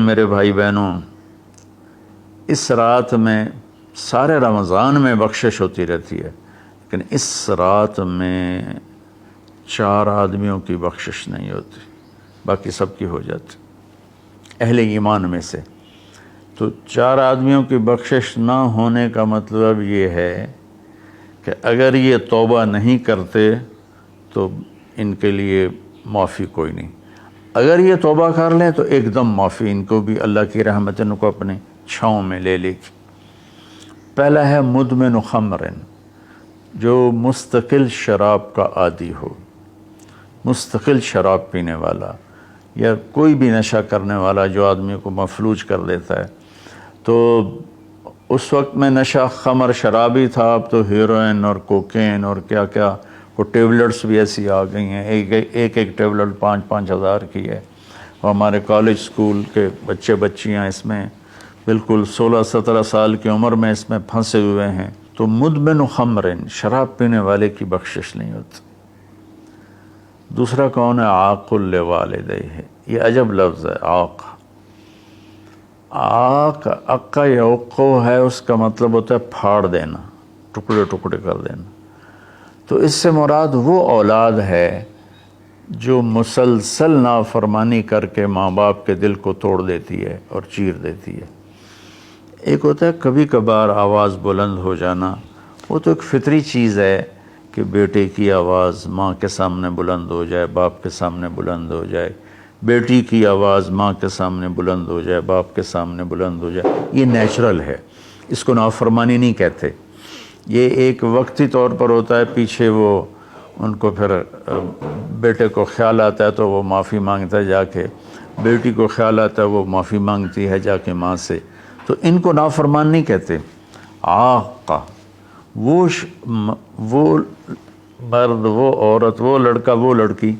میرے بھائی بہنوں، اس رات میں سارے رمضان میں بخشش ہوتی رہتی ہے، لیکن اس رات میں 4 آدمیوں کی بخشش نہیں ہوتی، باقی سب کی ہو جاتی اہل ایمان میں سے۔ تو 4 آدمیوں کی بخشش نہ ہونے کا مطلب یہ ہے کہ اگر یہ توبہ نہیں کرتے تو ان کے لیے معافی کوئی نہیں، اگر یہ توبہ کر لیں تو ایک دم معافی، ان کو بھی اللہ کی رحمت ان کو اپنے چھاؤں میں لے لے گی۔ پہلا ہے مدمن خمر، جو مستقل شراب کا عادی ہو، مستقل شراب پینے والا یا کوئی بھی نشہ کرنے والا جو آدمی کو مفلوج کر دیتا ہے۔ تو اس وقت میں نشہ خمر شرابی تھا، اب تو ہیروئن اور کوکین اور کیا کیا، وہ ٹیبلٹس بھی ایسی آ گئی ہیں، ایک ٹیبلٹ 5-5 ہزار کی ہے، اور ہمارے کالج سکول کے بچے بچیاں اس میں بالکل 16-17 سال کی عمر میں اس میں پھنسے ہوئے ہیں۔ تو مدمن خمرن، شراب پینے والے کی بخشش نہیں ہوتی۔ دوسرا کون ہے؟ عاق لوالدیہ، یہ عجب لفظ ہے، عاق۔ عاق عقا یعقو ہے، اس کا مطلب ہوتا ہے پھاڑ دینا، ٹکڑے ٹکڑے کر دینا۔ تو اس سے مراد وہ اولاد ہے جو مسلسل نافرمانی کر کے ماں باپ کے دل کو توڑ دیتی ہے اور چیر دیتی ہے۔ ایک ہوتا ہے کبھی کبھار آواز بلند ہو جانا، وہ تو ایک فطری چیز ہے کہ بیٹے کی آواز ماں کے سامنے بلند ہو جائے، باپ کے سامنے بلند ہو جائے، بیٹی کی آواز ماں کے سامنے بلند ہو جائے، باپ کے سامنے بلند ہو جائے، یہ نیچرل ہے، اس کو نافرمانی نہیں کہتے۔ یہ ایک وقتی طور پر ہوتا ہے، پیچھے وہ ان کو پھر بیٹے کو خیال آتا ہے تو وہ معافی مانگتا ہے جا کے، بیٹی کو خیال آتا ہے وہ معافی مانگتی ہے جا کے ماں سے، تو ان کو نافرمان نہیں کہتے۔ عاقہ وہ مرد، وہ عورت، وہ لڑکا، وہ لڑکی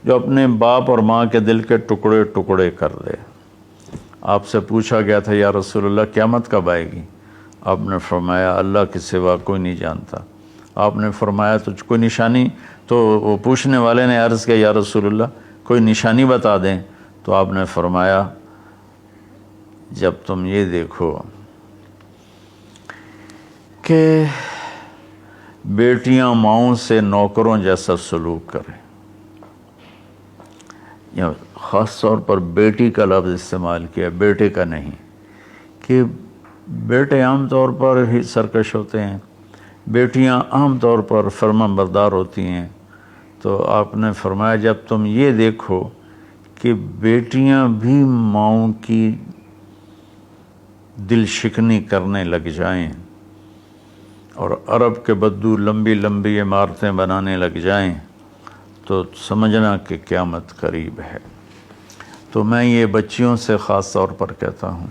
جو اپنے باپ اور ماں کے دل کے ٹکڑے ٹکڑے کر دے۔ آپ سے پوچھا گیا تھا یا رسول اللہ قیامت کب آئے گی؟ آپ نے فرمایا اللہ کے سوا کوئی نہیں جانتا۔ آپ نے فرمایا تو کوئی نشانی؟ تو وہ پوچھنے والے نے عرض کیا یا رسول اللہ کوئی نشانی بتا دیں، تو آپ نے فرمایا جب تم یہ دیکھو کہ بیٹیاں ماؤں سے نوکروں جیسا سلوک کریں، یا خاص طور پر بیٹی کا لفظ استعمال کیا، بیٹے کا نہیں، کہ بیٹے عام طور پر ہی سرکش ہوتے ہیں، بیٹیاں عام طور پر فرما بردار ہوتی ہیں۔ تو آپ نے فرمایا جب تم یہ دیکھو کہ بیٹیاں بھی ماؤں کی دل شکنی کرنے لگ جائیں اور عرب کے بدو لمبی لمبی عمارتیں بنانے لگ جائیں، تو سمجھنا کہ قیامت قریب ہے۔ تو میں یہ بچیوں سے خاص طور پر کہتا ہوں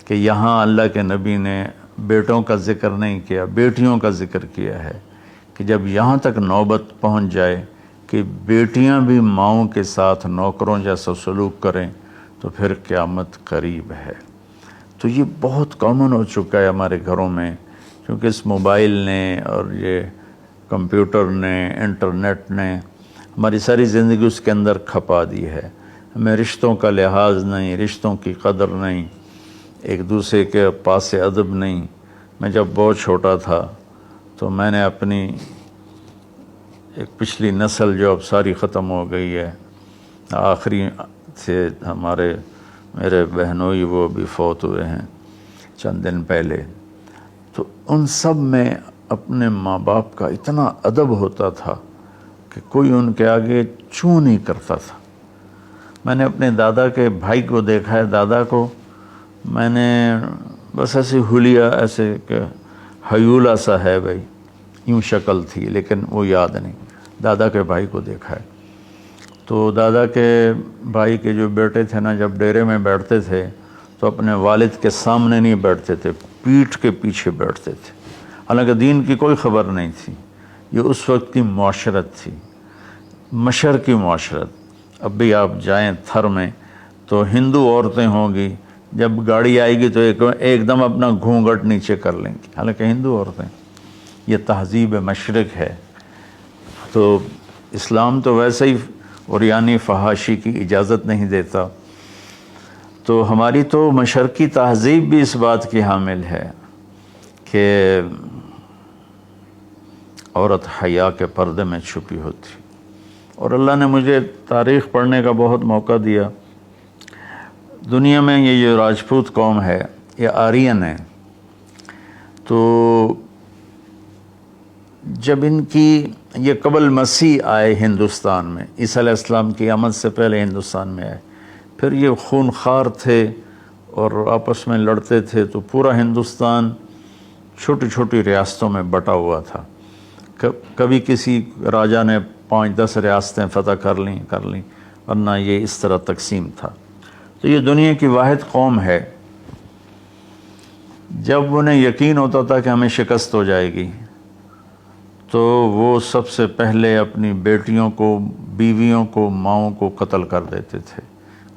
کہ یہاں اللہ کے نبی نے بیٹوں کا ذکر نہیں کیا، بیٹیوں کا ذکر کیا ہے، کہ جب یہاں تک نوبت پہنچ جائے کہ بیٹیاں بھی ماؤں کے ساتھ نوکروں جیسا سلوک کریں تو پھر قیامت قریب ہے۔ تو یہ بہت کامن ہو چکا ہے ہمارے گھروں میں، کیونکہ اس موبائل نے اور یہ کمپیوٹر نے، انٹرنیٹ نے ہماری ساری زندگی اس کے اندر کھپا دی ہے۔ ہمیں رشتوں کا لحاظ نہیں، رشتوں کی قدر نہیں، ایک دوسرے کے پاس ادب نہیں۔ میں جب بہت چھوٹا تھا تو میں نے اپنی ایک پچھلی نسل جو اب ساری ختم ہو گئی ہے، آخری سے میرے بہنوئی وہ بھی فوت ہوئے ہیں چند دن پہلے، تو ان سب میں اپنے ماں باپ کا اتنا ادب ہوتا تھا کہ کوئی ان کے آگے چوں نہیں کرتا تھا۔ میں نے اپنے دادا کے بھائی کو دیکھا ہے، دادا کو میں نے بس ایسے حلیہ، ایسے کہ حیولہ سا ہے بھائی، یوں شکل تھی لیکن وہ یاد نہیں۔ دادا کے بھائی کو دیکھا ہے تو دادا کے بھائی کے جو بیٹے تھے نا، جب ڈیرے میں بیٹھتے تھے تو اپنے والد کے سامنے نہیں بیٹھتے تھے، پیٹھ کے پیچھے بیٹھتے تھے، حالانکہ دین کی کوئی خبر نہیں تھی۔ یہ اس وقت کی معاشرت تھی، مشرقی معاشرت۔ اب بھی آپ جائیں تھر میں تو ہندو عورتیں ہوں گی، جب گاڑی آئے گی تو ایک دم اپنا گھونگھٹ نیچے کر لیں گی، حالانکہ ہندو عورتیں۔ یہ تہذیب مشرق ہے۔ تو اسلام تو ویسے ہی عریانی فحاشی کی اجازت نہیں دیتا۔ تو ہماری تو مشرقی تہذیب بھی اس بات کی حامل ہے کہ عورت حیا کے پردے میں چھپی ہوتی. اور اللہ نے مجھے تاریخ پڑھنے کا بہت موقع دیا. دنیا میں یہ جو راجپوت قوم ہے یہ آرین ہے. تو جب ان کی یہ قبل مسیح آئے ہندوستان میں، عیسیٰ علیہ السلام کی آمد سے پہلے ہندوستان میں آئے، پھر یہ خونخوار تھے اور آپس میں لڑتے تھے. تو پورا ہندوستان چھوٹی چھوٹی ریاستوں میں بٹا ہوا تھا. کبھی کسی راجا نے 5-10 ریاستیں فتح کر لیں ورنہ یہ اس طرح تقسیم تھا. تو یہ دنیا کی واحد قوم ہے. جب انہیں یقین ہوتا تھا کہ ہمیں شکست ہو جائے گی تو وہ سب سے پہلے اپنی بیٹیوں کو، بیویوں کو، ماؤں کو قتل کر دیتے تھے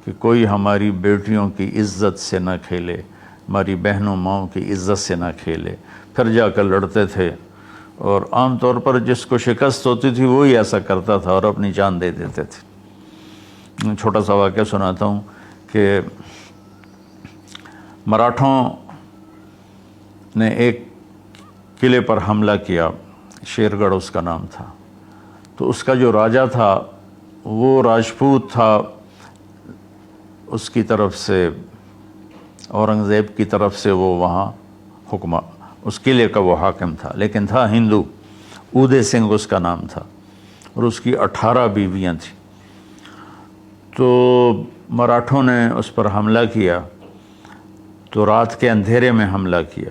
کہ کوئی ہماری بیٹیوں کی عزت سے نہ کھیلے، ہماری بہنوں ماؤں کی عزت سے نہ کھیلے. پھر جا کر لڑتے تھے. اور عام طور پر جس کو شکست ہوتی تھی وہی ایسا کرتا تھا اور اپنی جان دے دیتے تھے. چھوٹا سا واقعہ سناتا ہوں کہ مراٹھوں نے ایک قلعے پر حملہ کیا، شیر گڑھ اس کا نام تھا. تو اس کا جو راجا تھا وہ راجپوت تھا. اس کی طرف سے، اورنگزیب کی طرف سے وہ وہاں اس قلعے کا وہ حاکم تھا، لیکن تھا ہندو. اودے سنگھ اس کا نام تھا اور اس کی 18 بیویاں تھیں. تو مراٹھوں نے اس پر حملہ کیا. تو رات کے اندھیرے میں حملہ کیا.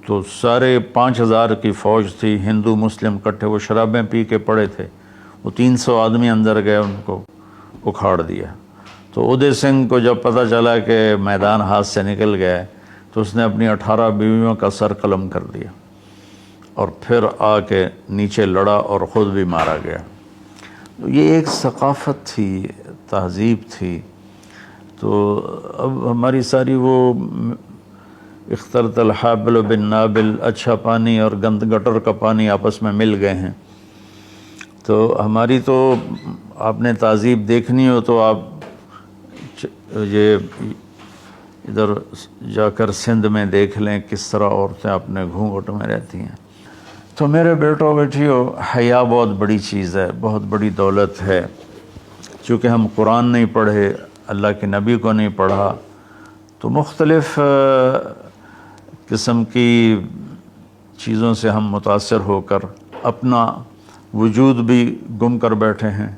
تو 5,500 کی فوج تھی، ہندو مسلم کٹھے. وہ شرابیں پی کے پڑے تھے. وہ 300 آدمی اندر گئے، ان کو اکھاڑ دیا. تو اودے سنگھ کو جب پتہ چلا کہ میدان ہاتھ سے نکل گیا تو اس نے اپنی 18 بیویوں کا سر قلم کر دیا اور پھر آ کے نیچے لڑا اور خود بھی مارا گیا. یہ ایک ثقافت تھی، تہذیب تھی. تو اب ہماری ساری وہ اختلط الحابل بالنابل، اچھا پانی اور گند گٹر کا پانی آپس میں مل گئے ہیں. تو ہماری تو آپ نے تہذیب دیکھنی ہو تو آپ یہ ادھر جا کر سندھ میں دیکھ لیں کس طرح عورتیں اپنے گھونگھٹ میں رہتی ہیں. تو میرے بیٹوں بیٹیوں، حیا بہت بڑی چیز ہے، بہت بڑی دولت ہے. چونکہ ہم قرآن نہیں پڑھے، اللہ کے نبی کو نہیں پڑھا، تو مختلف قسم کی چیزوں سے ہم متاثر ہو کر اپنا وجود بھی گم کر بیٹھے ہیں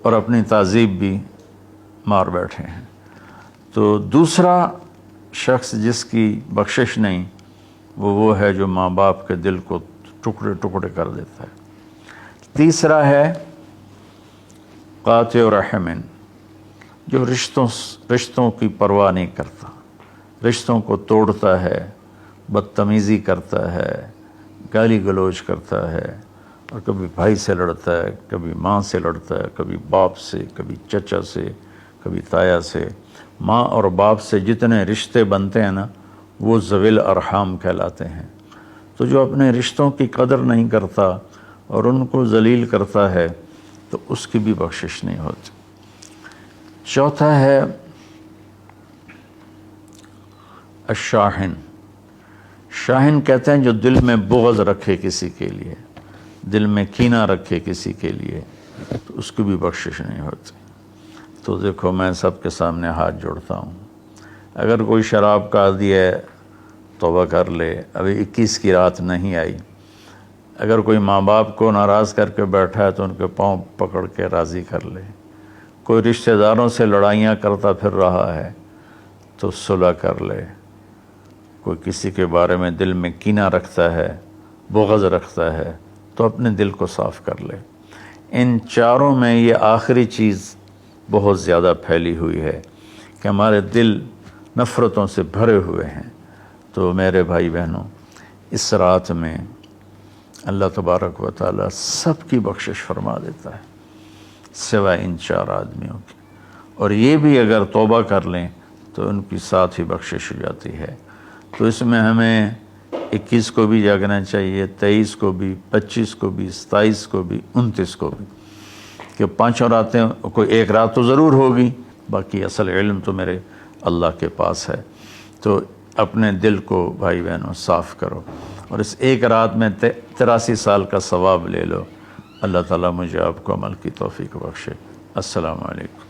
اور اپنی تہذیب بھی مار بیٹھے ہیں. تو دوسرا شخص جس کی بخشش نہیں وہ ہے جو ماں باپ کے دل کو ٹکڑے ٹکڑے کر دیتا ہے. تیسرا ہے قاطع رحم، جو رشتوں کی پرواہ نہیں کرتا، رشتوں کو توڑتا ہے، بدتمیزی کرتا ہے، گالی گلوچ کرتا ہے، اور کبھی بھائی سے لڑتا ہے، کبھی ماں سے لڑتا ہے، کبھی باپ سے، کبھی چچا سے، کبھی تایا سے. ماں اور باپ سے جتنے رشتے بنتے ہیں نا وہ ذوی الارحام کہلاتے ہیں. تو جو اپنے رشتوں کی قدر نہیں کرتا اور ان کو ذلیل کرتا ہے تو اس کی بھی بخشش نہیں ہوتی. چوتھا ہے الشاحن. شاحن کہتے ہیں جو دل میں بغض رکھے کسی کے لیے، دل میں کینہ رکھے کسی کے لیے، تو اس کی بھی بخشش نہیں ہوتی. تو دیکھو میں سب کے سامنے ہاتھ جوڑتا ہوں، اگر کوئی شراب کا عادی ہے توبہ کر لے، ابھی 21 کی رات نہیں آئی. اگر کوئی ماں باپ کو ناراض کر کے بیٹھا ہے تو ان کے پاؤں پکڑ کے راضی کر لے. کوئی رشتہ داروں سے لڑائیاں کرتا پھر رہا ہے تو صلح کر لے. کوئی کسی کے بارے میں دل میں کینہ رکھتا ہے، بغض رکھتا ہے، تو اپنے دل کو صاف کر لے. ان چاروں میں یہ آخری چیز بہت زیادہ پھیلی ہوئی ہے کہ ہمارے دل نفرتوں سے بھرے ہوئے ہیں. تو میرے بھائی بہنوں، اس رات میں اللہ تبارک و تعالیٰ سب کی بخشش فرما دیتا ہے سوائے ان 4 آدمیوں کی. اور یہ بھی اگر توبہ کر لیں تو ان کی ساتھ ہی بخشش ہو جاتی ہے. تو اس میں ہمیں 21 کو بھی جاگنا چاہیے، 23 کو بھی، 25 کو بھی، 27 کو بھی، 29 کو بھی، کہ 5 راتیں، کوئی ایک رات تو ضرور ہوگی باقی اصل علم تو میرے اللہ کے پاس ہے۔ تو اپنے دل کو بھائی بہنوں صاف کرو، اور اس ایک رات میں 83 سال کا ثواب لے لو۔ اللہ تعالیٰ مجھے آپ کو عمل کی توفیق بخشے۔ السلام علیکم۔